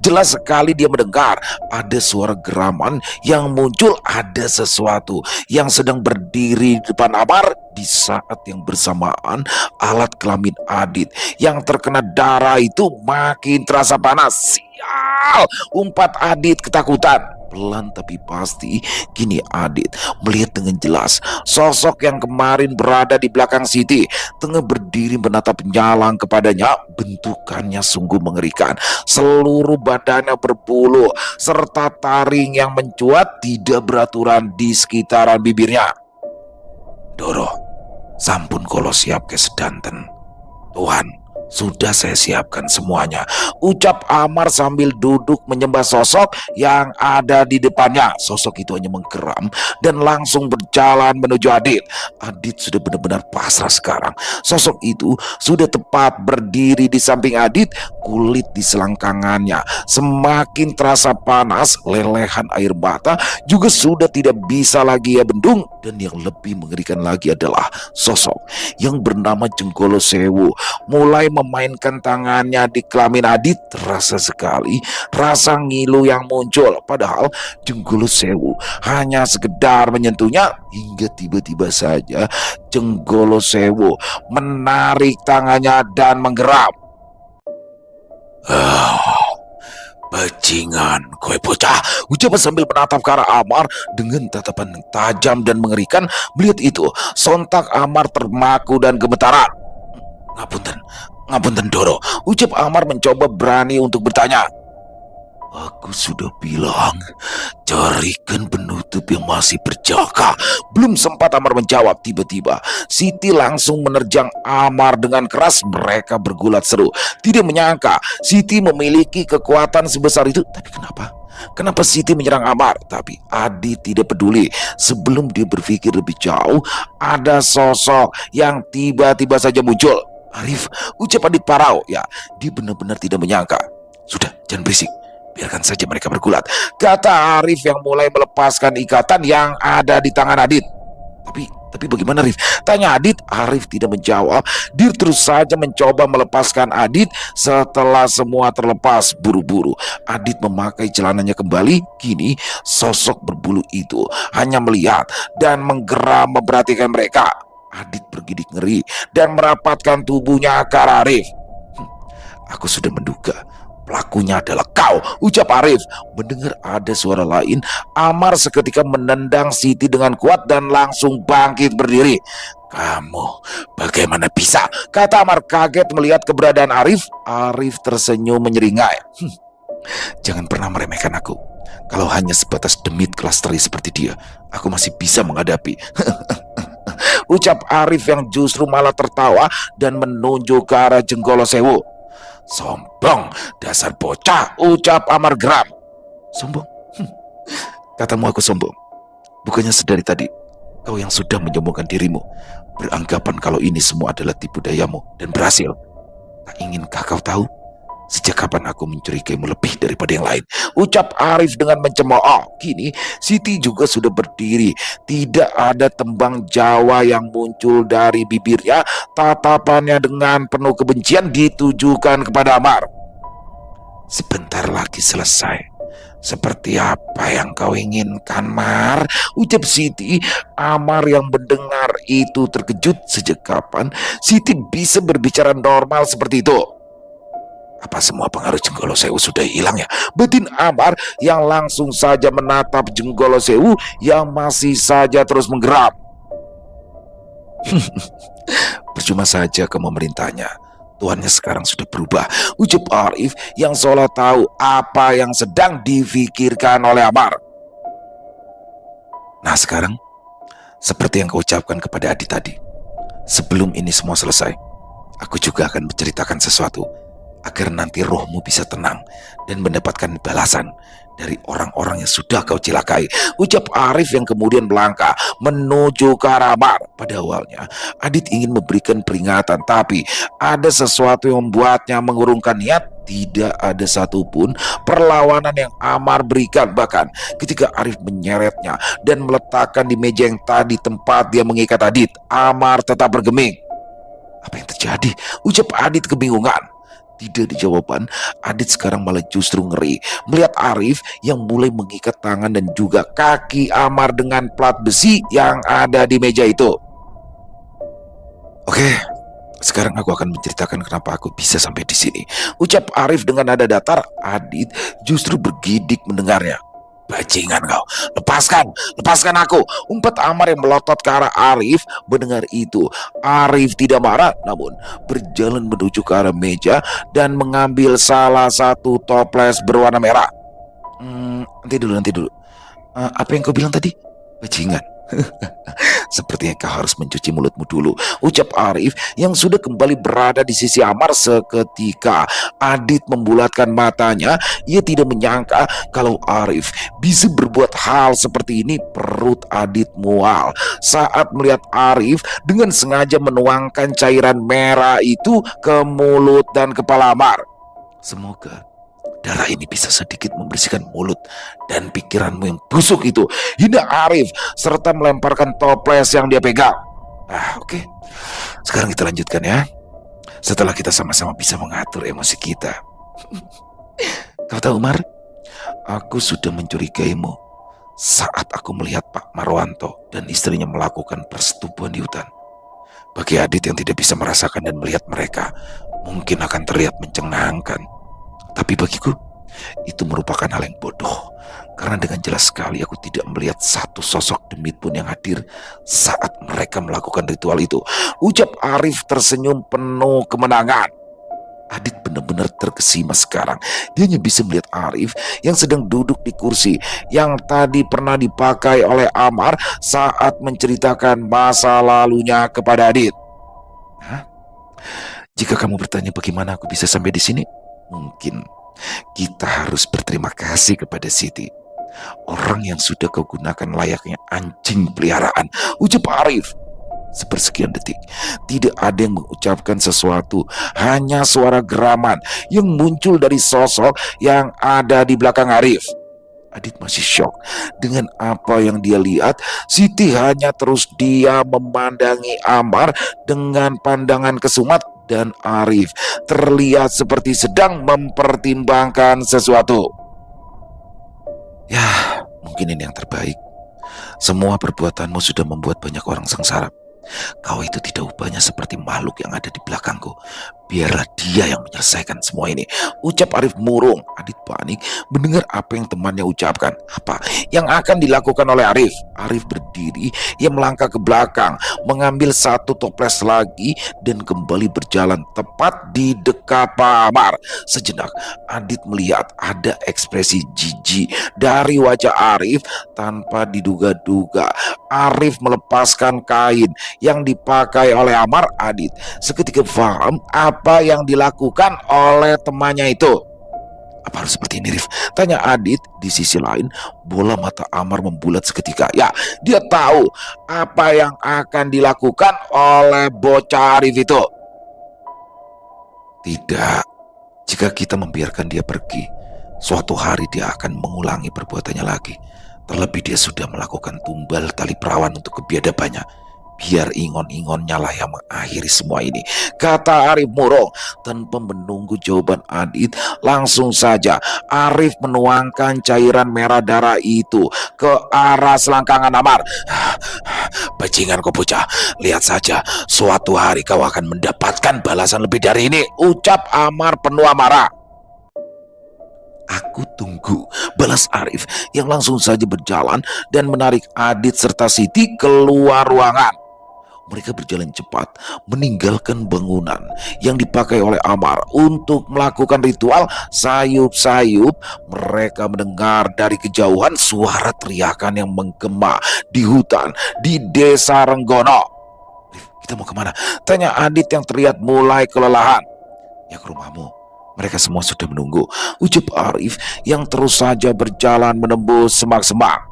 Speaker 2: Jelas sekali dia mendengar ada suara geraman yang muncul. Ada sesuatu yang sedang berdiri di depan Amar. Di saat yang bersamaan, alat kelamin Adit yang terkena darah itu makin terasa panas. Sial! Umpat Adit ketakutan. Pelan tapi pasti, kini Adit melihat dengan jelas sosok yang kemarin berada di belakang Siti tengah berdiri menatap nyalang kepadanya. Bentukannya sungguh mengerikan. Seluruh badannya berbulu serta taring yang mencuat tidak beraturan di sekitaran bibirnya. Doro, sampun kolo siap ke sedanten. Tuhan, sudah saya siapkan semuanya, ucap Amar sambil duduk menyembah sosok yang ada di depannya. Sosok itu hanya menggeram dan langsung berjalan menuju Adit. Adit sudah benar-benar pasrah sekarang. Sosok itu sudah tepat berdiri di samping Adit. Kulit di selangkangannya semakin terasa panas. Lelehan air mata juga sudah tidak bisa lagi ia bendung. Dan yang lebih mengerikan lagi adalah sosok yang bernama Jenggolo Sewu mulai memainkan tangannya di kelamin Adit. Terasa sekali rasa ngilu yang muncul. Padahal Jenggolo Sewu hanya sekedar menyentuhnya, hingga tiba-tiba saja Jenggolo Sewu menarik tangannya dan menggeram. Bajingan, kowe bocah, ucap sambil menatap ke arah Amar dengan tatapan yang tajam dan mengerikan. Melihat itu, sontak Amar termaku dan gemetaran. Ngapunten, ngapunten Doro, ucap Amar mencoba berani untuk bertanya. Aku sudah bilang, carikan penutup yang masih berjaga. Belum sempat Amar menjawab, tiba-tiba Siti langsung menerjang Amar dengan keras. Mereka bergulat seru. Tidak menyangka Siti memiliki kekuatan sebesar itu. Tapi kenapa Siti menyerang Amar? Tapi Adit tidak peduli. Sebelum dia berpikir lebih jauh, ada sosok yang tiba-tiba saja muncul. Arif, ucap Adit parau. Ya, dia benar-benar tidak menyangka. Sudah, jangan berisik. Biarkan saja mereka bergulat, kata Arif yang mulai melepaskan ikatan yang ada di tangan Adit. Tapi bagaimana, Arif? Tanya Adit. Arif tidak menjawab. Dia terus saja mencoba melepaskan Adit. Setelah semua terlepas, buru-buru Adit memakai celananya kembali. Kini sosok berbulu itu hanya melihat dan menggeram memperhatikan mereka. Adit bergidik ngeri dan merapatkan tubuhnya ke arah Arif. Aku sudah menduga pelakunya adalah kau, ucap Arif. Mendengar ada suara lain, Amar seketika menendang Siti dengan kuat dan langsung bangkit berdiri. Kamu bagaimana bisa? Kata Amar kaget melihat keberadaan Arif. Arif tersenyum menyeringai. Jangan pernah meremehkan aku. Kalau hanya sebatas demit kelas teri seperti dia, aku masih bisa menghadapi. Ucap Arif yang justru malah tertawa dan menunjuk ke arah Jenggolo Sewu. Sombong, dasar bocah, ucap Amar geram. Sombong? Katamu aku sombong? Bukannya sedari tadi kau yang sudah menyombongkan dirimu, beranggapan kalau ini semua adalah tipu dayamu dan berhasil. Tak inginkah kau tahu sejak kapan aku mencurigaimu lebih daripada yang lain? Ucap Arif dengan mencemooh. Kini Siti juga sudah berdiri. Tidak ada tembang Jawa yang muncul dari bibirnya. Tatapannya dengan penuh kebencian ditujukan kepada Amar. Sebentar lagi selesai. Seperti apa yang kau inginkan, Mar? Ucap Siti. Amar yang mendengar itu terkejut. Sejak kapan Siti bisa berbicara normal seperti itu? Apa semua pengaruh Jenggolo Sewu sudah hilang ya? Batin Amar yang langsung saja menatap Jenggolo Sewu yang masih saja terus menggeram. Percuma saja kamu memerintahnya. Tuannya sekarang sudah berubah, ucap Arif yang seolah tahu apa yang sedang difikirkan oleh Amar. Nah sekarang, seperti yang kau ucapkan kepada Adit tadi, sebelum ini semua selesai, aku juga akan menceritakan sesuatu agar nanti rohmu bisa tenang dan mendapatkan balasan dari orang-orang yang sudah kau cilakai, ucap Arif yang kemudian melangkah menuju ke arah Amar. Pada awalnya Adit ingin memberikan peringatan, tapi ada sesuatu yang membuatnya mengurungkan niat. Tidak ada satupun perlawanan yang Amar berikan. Bahkan ketika Arif menyeretnya dan meletakkan di meja yang tadi tempat dia mengikat Adit, Amar tetap bergeming. Apa yang terjadi? Ucap Adit kebingungan. Tidak dijawaban, Adit sekarang malah justru ngeri melihat Arif yang mulai mengikat tangan dan juga kaki Amar dengan plat besi yang ada di meja itu. Oke, sekarang aku akan menceritakan kenapa aku bisa sampai di sini, ucap Arif dengan nada datar. Adit justru bergidik mendengarnya. Bajingan kau, lepaskan aku, umpat Amar yang melotot ke arah Arif. Mendengar itu, Arif tidak marah, namun berjalan menuju ke arah meja dan mengambil salah satu toples berwarna merah. Nanti dulu. Apa yang kau bilang tadi? Bajingan. Sepertinya kau harus mencuci mulutmu dulu, ucap Arif yang sudah kembali berada di sisi Amar. Seketika Adit membulatkan matanya. Ia tidak menyangka kalau Arif bisa berbuat hal seperti ini. Perut Adit mual saat melihat Arif dengan sengaja menuangkan cairan merah itu ke mulut dan kepala Amar. Semoga darah ini bisa sedikit membersihkan mulut dan pikiranmu yang busuk itu, hina Arif serta melemparkan toples yang dia pegang. Oke. Sekarang kita lanjutkan ya. Setelah kita sama-sama bisa mengatur emosi kita. Kau tahu, Mar, aku sudah mencurigaimu saat aku melihat Pak Marwanto dan istrinya melakukan persetubuhan di hutan. Bagi Adit yang tidak bisa merasakan dan melihat mereka, mungkin akan terlihat mencengangkan. Tapi bagiku, Itu merupakan hal yang bodoh, karena dengan jelas sekali aku tidak melihat satu sosok demit pun yang hadir saat mereka melakukan ritual itu. Ucap Arif tersenyum penuh kemenangan. Adit benar-benar terkesima sekarang. Dia hanya bisa melihat Arif yang sedang duduk di kursi yang tadi pernah dipakai oleh Amar saat menceritakan masa lalunya kepada Adit. Hah? Jika kamu bertanya bagaimana aku bisa sampai di sini, mungkin kita harus berterima kasih kepada Siti, orang yang sudah kau gunakan layaknya anjing peliharaan, ucap Arif. Sepersekian detik, tidak ada yang mengucapkan sesuatu, hanya suara geraman yang muncul dari sosok yang ada di belakang Arif. Adit masih syok dengan apa yang dia lihat. Siti hanya terus diam memandangi Amar dengan pandangan kesumat, dan Arif terlihat seperti sedang mempertimbangkan sesuatu. Ya, mungkin ini yang terbaik. Semua perbuatanmu sudah membuat banyak orang sengsara. Kau itu tidak ubahnya seperti makhluk yang ada di belakangku. Biarlah dia yang menyelesaikan semua ini, ucap Arif murung. Adit panik mendengar apa yang temannya ucapkan. Apa yang akan dilakukan oleh Arif? Arif berdiri, ia melangkah ke belakang, mengambil satu toples lagi dan kembali berjalan tepat di dekat Pak Amar. Sejenak Adit melihat ada ekspresi jijik dari wajah Arif. Tanpa diduga-duga Arif melepaskan kain yang dipakai oleh Amar. Adit seketika paham apa yang dilakukan oleh temannya itu. Apa harus seperti ini, Rif? Tanya Adit. Di sisi lain, bola mata Amar membulat seketika. Ya, dia tahu apa yang akan dilakukan oleh bocah Arif itu. Tidak, jika kita membiarkan dia pergi, suatu hari dia akan mengulangi perbuatannya lagi. Terlebih dia sudah melakukan tumbal tali perawan untuk kebiadabannya. Biar ingon-ingonnya lah yang mengakhiri semua ini, kata Arif murung. Tanpa menunggu jawaban Adit, langsung saja Arif menuangkan cairan merah darah itu ke arah selangkangan Amar. Bajingan kau bocah, lihat saja, suatu hari kau akan mendapatkan balasan lebih dari ini, ucap Amar penuh amarah. Aku tunggu, balas Arif yang langsung saja berjalan dan menarik Adit serta Siti keluar ruangan. Mereka berjalan cepat meninggalkan bangunan yang dipakai oleh Amar untuk melakukan ritual. Sayup-sayup mereka mendengar dari kejauhan suara teriakan yang menggema di hutan di desa Renggono. Kita mau kemana? Tanya Adit yang terlihat mulai kelelahan. Ya, ke rumahmu. Mereka semua sudah menunggu, ucap Arif yang terus saja berjalan menembus semak-semak.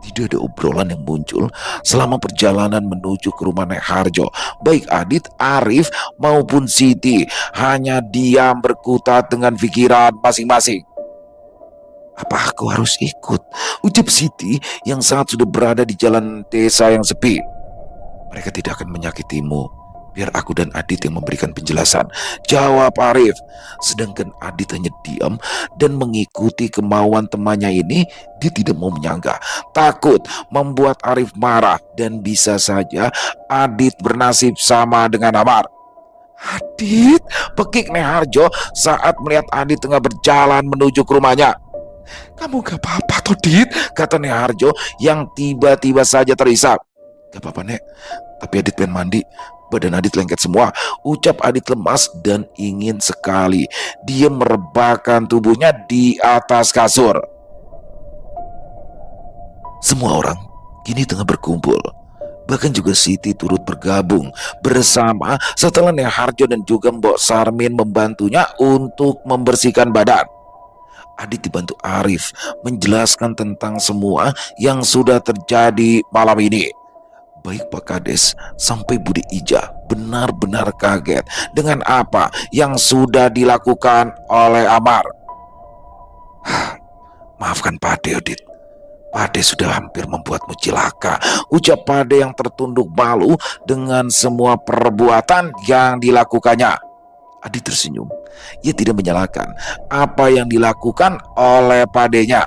Speaker 2: Tidak ada obrolan yang muncul selama perjalanan menuju ke rumah Nek Harjo. Baik Adit, Arif maupun Siti hanya diam berkutat dengan pikiran masing-masing. Apa aku harus ikut? Ucap Siti yang saat sudah berada di jalan desa yang sepi. Mereka tidak akan menyakitimu. Biar aku dan Adit yang memberikan penjelasan, jawab Arif. Sedangkan Adit hanya diam dan mengikuti kemauan temannya ini. Dia tidak mau menyangka, takut membuat Arif marah, dan bisa saja Adit bernasib sama dengan Amar. Adit, pekik Nek Harjo saat melihat Adit tengah berjalan menuju ke rumahnya. Kamu gak apa-apa toh, Dit? Kata Nek Harjo yang tiba-tiba saja terisap. Gak apa-apa, Nek, tapi Adit pengen mandi. Badan Adit lengket semua, ucap Adit lemas dan ingin sekali dia merebahkan tubuhnya di atas kasur. Semua orang kini tengah berkumpul. Bahkan juga Siti turut bergabung bersama setelah Nek Harjo dan juga Mbok Sarmin membantunya untuk membersihkan badan. Adit dibantu Arif menjelaskan tentang semua yang sudah terjadi malam ini. Baik Pak Kades sampai Budi Ija benar-benar kaget dengan apa yang sudah dilakukan oleh Amar. Maafkan Pade, Adit. Pade sudah hampir membuatmu cilaka, ucap Pade yang tertunduk malu dengan semua perbuatan yang dilakukannya. Adit tersenyum. Ia tidak menyalahkan apa yang dilakukan oleh Padenya.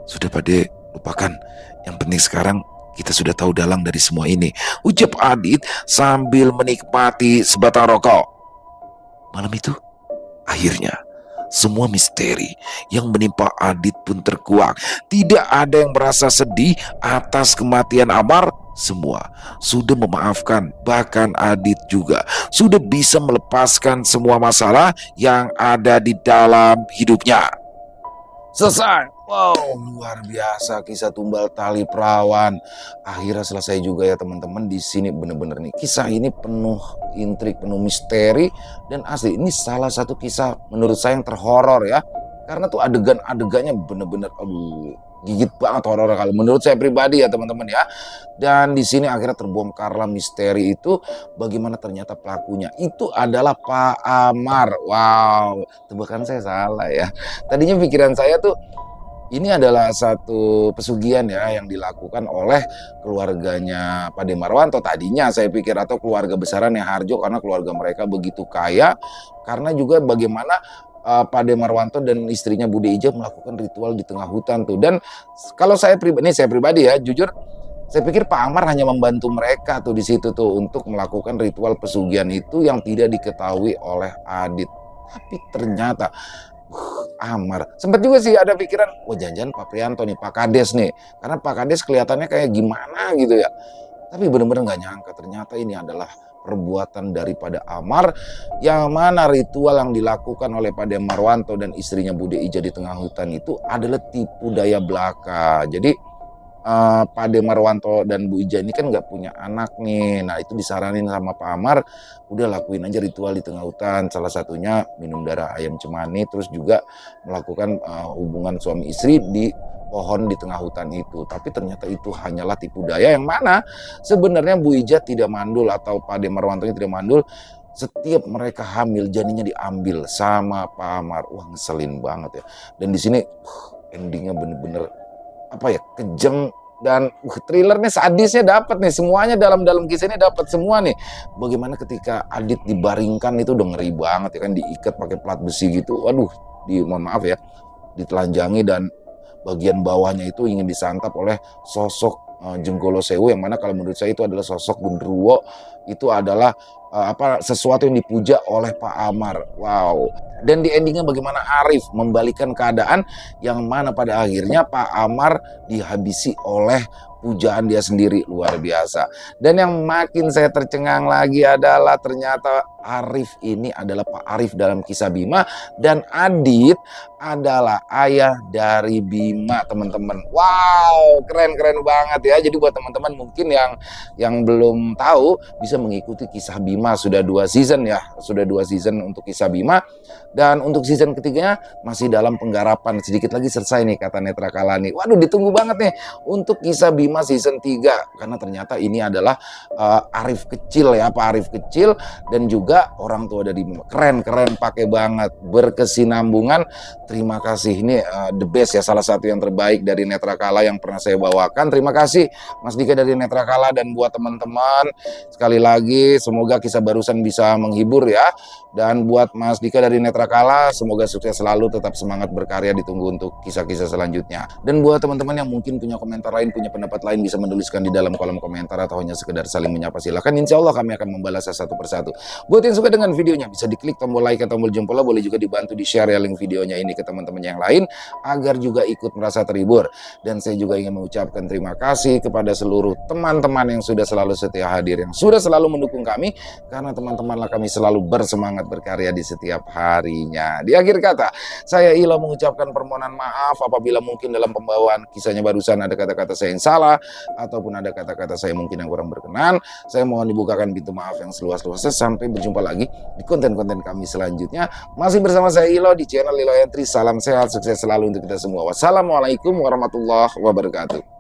Speaker 2: Sudah Pade, lupakan. Yang penting sekarang kita sudah tahu dalang dari semua ini, ucap Adit sambil menikmati sebatang rokok. Malam itu, akhirnya Semua misteri yang menimpa Adit pun terkuak. Tidak ada yang merasa sedih atas kematian Amar. Semua sudah memaafkan, bahkan Adit juga sudah bisa melepaskan semua masalah yang ada di dalam hidupnya.
Speaker 1: Selesai. Wow, luar biasa kisah tumbal tali perawan. Akhirnya selesai juga ya teman-teman. Di sini bener-bener nih kisah ini penuh intrik, penuh misteri dan asli ini salah satu kisah menurut saya yang terhoror ya. Karena tuh adegan-adegannya bener-bener gigit banget horor kalau menurut saya pribadi ya teman-teman ya. Dan di sini akhirnya terbongkarlah misteri itu bagaimana ternyata pelakunya itu adalah Pak Amar. Wow, tebakan saya salah ya. Tadinya pikiran saya tuh ini adalah satu pesugihan ya yang dilakukan oleh keluarganya Pak Demarwanto tadinya saya pikir, atau keluarga besarannya Harjo karena keluarga mereka begitu kaya, karena juga bagaimana Pak Demarwanto dan istrinya Bude Ija melakukan ritual di tengah hutan tuh. Dan kalau saya pribadi ya jujur saya pikir Pak Amar hanya membantu mereka tuh di situ tuh untuk melakukan ritual pesugihan itu yang tidak diketahui oleh Adit. Tapi ternyata Amar sempat juga sih ada pikiran, wah jangan-jangan Pak Prianto nih, Pak Kades nih, karena Pak Kades kelihatannya kayak gimana gitu ya. Tapi benar-benar nggak nyangka ternyata ini adalah perbuatan daripada Amar, yang mana ritual yang dilakukan oleh Pak Demarwanto dan istrinya Bude Ija di tengah hutan itu adalah tipu daya belaka. Jadi Pak Demarwanto dan Bu Ija ini kan nggak punya anak nih. Nah itu disaranin sama Pak Amar, udah lakuin aja ritual di tengah hutan. Salah satunya minum darah ayam cemani, terus juga melakukan hubungan suami istri di pohon di tengah hutan itu. Tapi ternyata itu hanyalah tipu daya, yang mana sebenarnya Bu Ija tidak mandul atau Pak Demarwanto tidak mandul. Setiap mereka hamil janinnya diambil sama Pak Amar. Wah ngeselin banget ya. Dan di sini endingnya bener-bener apa ya, kejam dan thrillernya, sadisnya dapat nih, semuanya dalam kisah ini dapat semua nih. Bagaimana ketika Adit dibaringkan itu udah ngeri banget ya kan, diikat pakai plat besi gitu. Waduh, mohon maaf ya, ditelanjangi dan bagian bawahnya itu ingin disantap oleh sosok Jenggolo Sewu, yang mana kalau menurut saya itu adalah sosok Gundurwo. Itu adalah sesuatu yang dipuja oleh Pak Amar. Wow. Dan di endingnya bagaimana Arif membalikan keadaan, yang mana pada akhirnya Pak Amar dihabisi oleh pujaan dia sendiri. Luar biasa. Dan yang makin saya tercengang lagi adalah ternyata Arif ini adalah Pak Arif dalam kisah Bima, dan Adit adalah ayah dari Bima, teman-teman. Wow, keren banget ya. Jadi buat teman-teman mungkin yang belum tahu bisa mengikuti kisah Bima, sudah 2 season ya, sudah 2 season untuk kisah Bima, dan untuk season ketiganya masih dalam penggarapan. Sedikit lagi selesai nih kata Netra Kalani. Waduh, ditunggu banget nih untuk kisah Bima season 3, karena ternyata ini adalah Arif kecil ya, Pak Arif kecil, dan juga orang tua dari Bima. Keren pakai banget, berkesinambungan. Terima kasih, ini the best ya, salah satu yang terbaik dari Netra Kala yang pernah saya bawakan. Terima kasih Mas Dika dari Netra Kala, dan buat teman-teman sekali lagi semoga kisah barusan bisa menghibur ya. Dan buat Mas Dika dari Netra Kala, semoga sukses selalu, tetap semangat berkarya, ditunggu untuk kisah-kisah selanjutnya. Dan buat teman-teman yang mungkin punya komentar lain, punya pendapat lain, bisa menuliskan di dalam kolom komentar atau hanya sekedar saling menyapa, silakan. Insya Allah kami akan membalasnya satu persatu. Buat yang suka dengan videonya, bisa diklik tombol like atau tombol jempol, boleh juga dibantu di share ya link videonya ini ke teman-teman yang lain agar juga ikut merasa terhibur. Dan saya juga ingin mengucapkan terima kasih kepada seluruh teman-teman yang sudah selalu setia hadir, yang sudah selalu mendukung kami, karena teman-temanlah kami selalu bersemangat berkarya di setiap harinya. Di akhir kata, saya Ilo mengucapkan permohonan maaf apabila mungkin dalam pembawaan kisahnya barusan ada kata-kata saya yang salah, ataupun ada kata-kata saya mungkin yang kurang berkenan. Saya mohon dibukakan pintu maaf yang seluas-luasnya. Sampai berjumpa lagi di konten-konten kami selanjutnya. Masih bersama saya Ilo di channel Ilo Entry. Salam sehat, sukses selalu untuk kita semua. Wassalamualaikum warahmatullahi wabarakatuh.